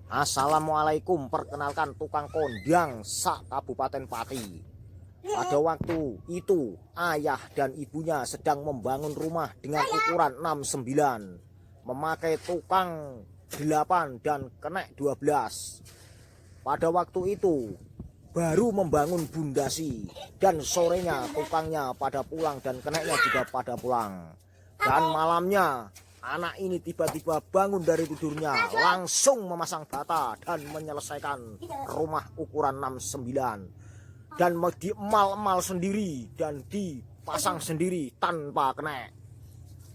Assalamualaikum, perkenalkan tukang kondang sak Kabupaten Pati. Pada waktu itu ayah dan ibunya sedang membangun rumah dengan ukuran 69, memakai tukang 8 dan kenek 12. Pada waktu itu baru membangun bundasi dan sorenya tukangnya pada pulang dan keneknya juga pada pulang. Dan malamnya anak ini tiba-tiba bangun dari tidurnya, langsung memasang bata dan menyelesaikan rumah ukuran 69 dan diemal-emal sendiri dan dipasang sendiri tanpa kenek.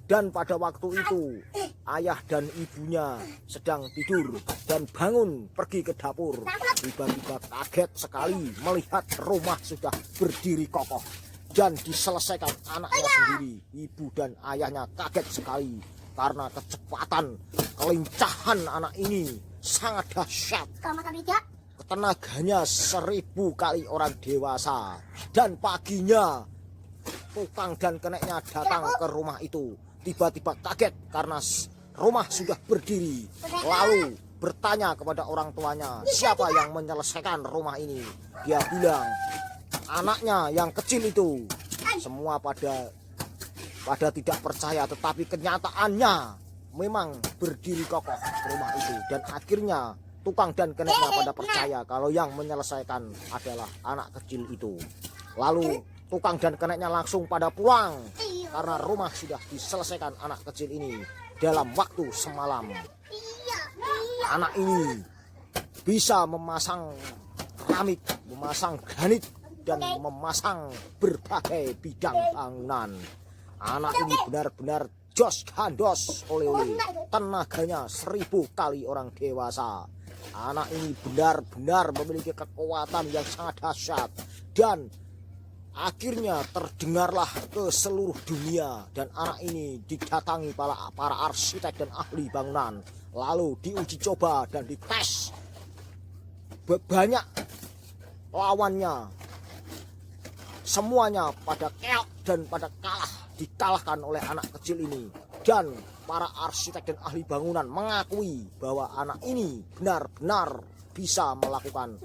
Dan pada waktu itu ayah dan ibunya sedang tidur dan bangun pergi ke dapur. Tiba-tiba kaget sekali melihat rumah sudah berdiri kokoh dan diselesaikan anaknya sendiri. Ibu dan ayahnya kaget sekali karena kecepatan, kelincahan anak ini sangat dahsyat. Tenaganya 1000 kali orang dewasa. Dan paginya tukang dan keneknya datang ke rumah itu. Tiba-tiba kaget karena rumah sudah berdiri. Lalu bertanya kepada orang tuanya, siapa yang menyelesaikan rumah ini? Dia bilang, anaknya yang kecil itu. Semua pada tidak percaya, tetapi kenyataannya memang berdiri kokoh rumah itu. Dan akhirnya tukang dan keneknya pada percaya kalau yang menyelesaikan adalah anak kecil itu. Lalu tukang dan keneknya langsung pada pulang karena rumah sudah diselesaikan anak kecil ini dalam waktu semalam. Anak ini bisa memasang keramik, memasang granit, dan memasang berbagai bidang bangunan. Anak ini benar-benar jos gandos oleh tenaganya 1000 kali orang dewasa. Anak ini benar-benar memiliki kekuatan yang sangat dahsyat dan akhirnya terdengarlah ke seluruh dunia. Dan anak ini didatangi para arsitek dan ahli bangunan, lalu diuji coba dan dites. Banyak lawannya, semuanya pada keok dan pada dikalahkan oleh anak kecil ini. Dan para arsitek dan ahli bangunan mengakui bahwa anak ini benar-benar bisa melakukan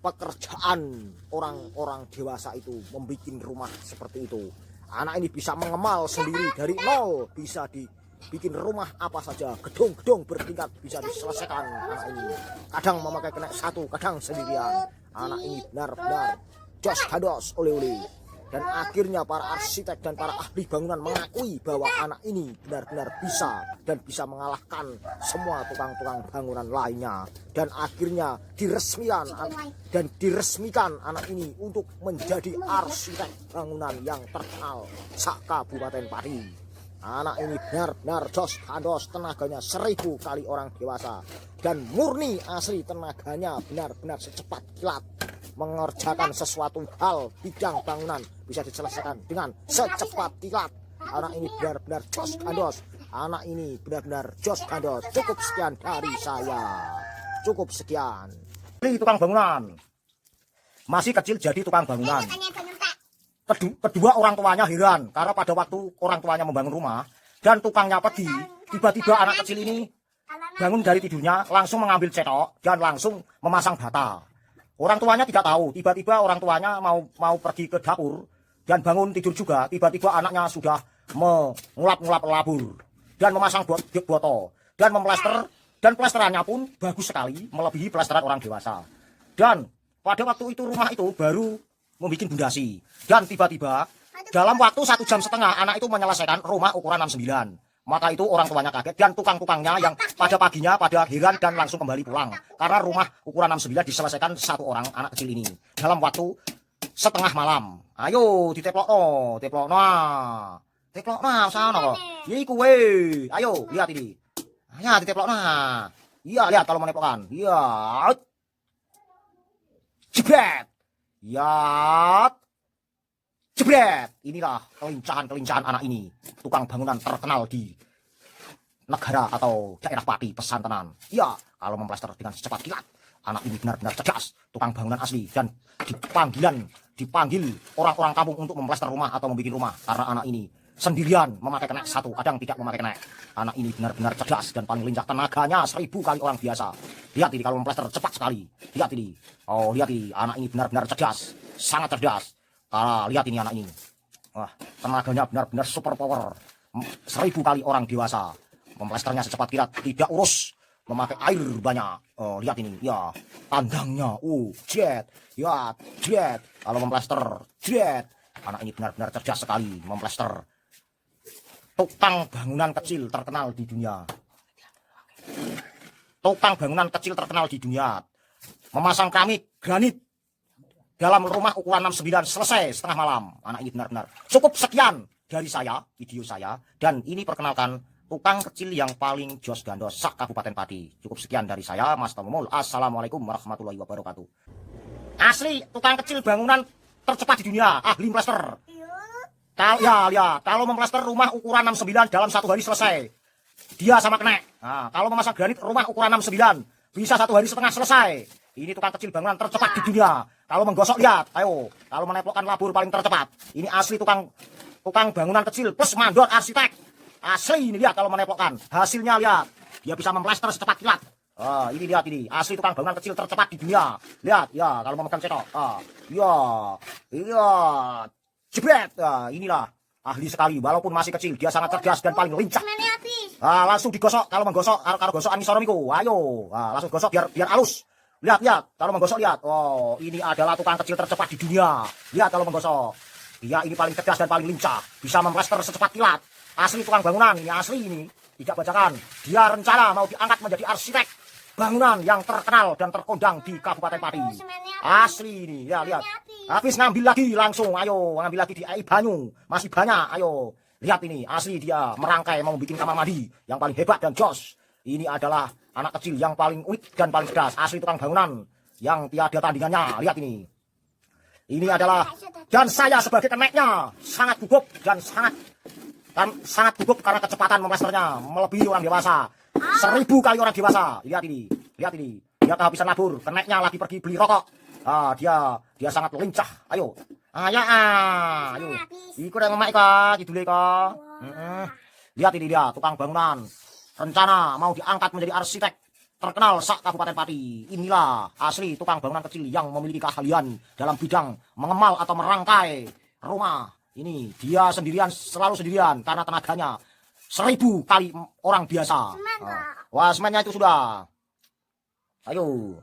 pekerjaan orang-orang dewasa itu, membuat rumah seperti itu. Anak ini bisa mengemal sendiri dari nol, bisa dibikin rumah apa saja, gedung-gedung bertingkat bisa diselesaikan anak ini. Kadang memakai kenek satu, kadang sendirian. Anak ini benar-benar jos gados oleh-oleh. Dan akhirnya para arsitek dan para ahli bangunan mengakui bahwa anak ini benar-benar bisa dan bisa mengalahkan semua tukang-tukang bangunan lainnya. Dan akhirnya diresmikan anak ini untuk menjadi arsitek bangunan yang terkenal sak Kabupaten Pati. Anak ini benar-benar jos gandos, tenaganya 1000 kali orang dewasa dan murni asli, tenaganya benar-benar secepat kilat. Mengerjakan sesuatu hal bidang bangunan bisa diselesaikan dengan secepat kilat. Anak ini benar-benar jos gandos. Anak ini benar-benar jos gandos. Cukup sekian dari saya. Cukup sekian. Ini tukang bangunan. Masih kecil jadi tukang bangunan. Kedua orang tuanya heran karena pada waktu orang tuanya membangun rumah dan tukangnya pergi, tiba-tiba anak kecil ini bangun dari tidurnya, langsung mengambil cetok dan langsung memasang bata. Orang tuanya tidak tahu, tiba-tiba orang tuanya mau pergi ke dapur dan bangun tidur juga. Tiba-tiba anaknya sudah mengulap-ngulap labur dan memasang botol dan memplester, dan plesterannya pun bagus sekali, melebihi plesteran orang dewasa. Dan pada waktu itu rumah itu baru membuat bundasi. Dan tiba-tiba dalam waktu 1,5 jam anak itu menyelesaikan rumah ukuran 69. Maka itu orang tuanya kaget dan tukang-tukangnya yang pada paginya pada heran dan langsung kembali pulang. Karena rumah ukuran 69 diselesaikan satu orang anak kecil ini dalam waktu setengah malam. Ayo diteplokno, sana kok. Iku we. Ayo lihat ini. Ya diteplokno. Iya, lihat kalau meneplokan. Iya. Jebret. Ya. Jebret. Inilah kelincahan anak ini. Tukang bangunan terkenal di negara atau daerah Pati Pesantenan. Ya, kalau memplaster dengan secepat kilat. Anak ini benar-benar cerdas, tukang bangunan asli. Dan dipanggil orang-orang kampung untuk memplaster rumah atau membuat rumah. Karena anak ini sendirian memakai kenek satu, kadang tidak memakai kenek. Anak ini benar-benar cerdas dan paling lincah, tenaganya 1000 kali orang biasa. Lihat ini kalau memplaster cepat sekali. Lihat ini. Oh, lihat ini, anak ini benar-benar cerdas, sangat cerdas. Lihat ini anak ini. Wah, tenaganya benar-benar super power. 1000 kali orang dewasa. Memplasternya secepat kilat, tidak urus memakai air banyak. Oh, lihat ini, ya, tandangnya, jet, ya, jet. Kalau memplaster, jet. Anak ini benar-benar cerdas sekali memplaster. Tukang bangunan kecil terkenal di dunia. Tukang bangunan kecil terkenal di dunia. Memasang keramik granit dalam rumah ukuran 69 selesai setengah malam. Anak ini benar-benar. Cukup sekian dari saya, video saya. Dan ini perkenalkan tukang kecil yang paling jos gandos sak Kabupaten Pati. Cukup sekian dari saya, Mas Tomomul. Assalamualaikum warahmatullahi wabarakatuh. Asli tukang kecil bangunan tercepat di dunia, ahli plaster. Kalau memplaster rumah ukuran 69 dalam 1 hari selesai. Dia sama kenek. Nah, kalau memasang granit rumah ukuran 69 bisa 1 hari setengah selesai. Ini tukang kecil bangunan tercepat di dunia. Kalau menggosok lihat, ayo. Kalau meneplokkan labur paling tercepat. Ini asli tukang bangunan kecil plus mandor arsitek. Asli ini lihat kalau meneplokkan. Hasilnya lihat. Dia bisa memplaster secepat kilat. Ini lihat ini. Asli tukang bangunan kecil tercepat di dunia. Lihat, ya kalau memegang cetok. Iya. Jebret, inilah ahli sekali walaupun masih kecil, dia sangat cerdas dan paling lincah. Langsung digosok kalau menggosok karo gosokan isoromiku. Ayo, langsung gosok biar halus. Lihat, kalau menggosok lihat. Oh, ini adalah tukang kecil tercepat di dunia. Lihat kalau menggosok. Dia ini paling cerdas dan paling lincah, bisa memplaster secepat kilat. Asli tukang bangunan, ini asli ini. Tidak bacakan. Dia rencana mau diangkat menjadi arsitek bangunan yang terkenal dan terkondang di Kabupaten Pati. Asli ini, ya lihat. Habis ngambil lagi langsung, ayo ngambil lagi di air banyu, masih banyak, ayo. Lihat ini, asli dia merangkai mau bikin kamar mandi yang paling hebat dan jos. Ini adalah anak kecil yang paling unik dan paling cerdas, asli tukang bangunan yang tiada tandingannya. Lihat ini. Ini adalah, dan saya sebagai keneknya sangat gugup dan sangat gugup karena kecepatan memplasternya melebihi orang dewasa. 1000 kali orang dewasa. Lihat ini. Dia kehabisan labur, keneknya lagi pergi beli rokok. Dia sangat lincah. Ayo. Ayo. Iku yang memak ka, kidule ka. Lihat ini dia, tukang bangunan. Rencana mau diangkat menjadi arsitek terkenal sak Kabupaten Pati. Inilah asli tukang bangunan kecil yang memiliki keahlian dalam bidang mengemal atau merangkai rumah. Ini dia selalu sendirian karena tenaganya 1000 kali orang biasa. Wah, semennya itu sudah. Ayo.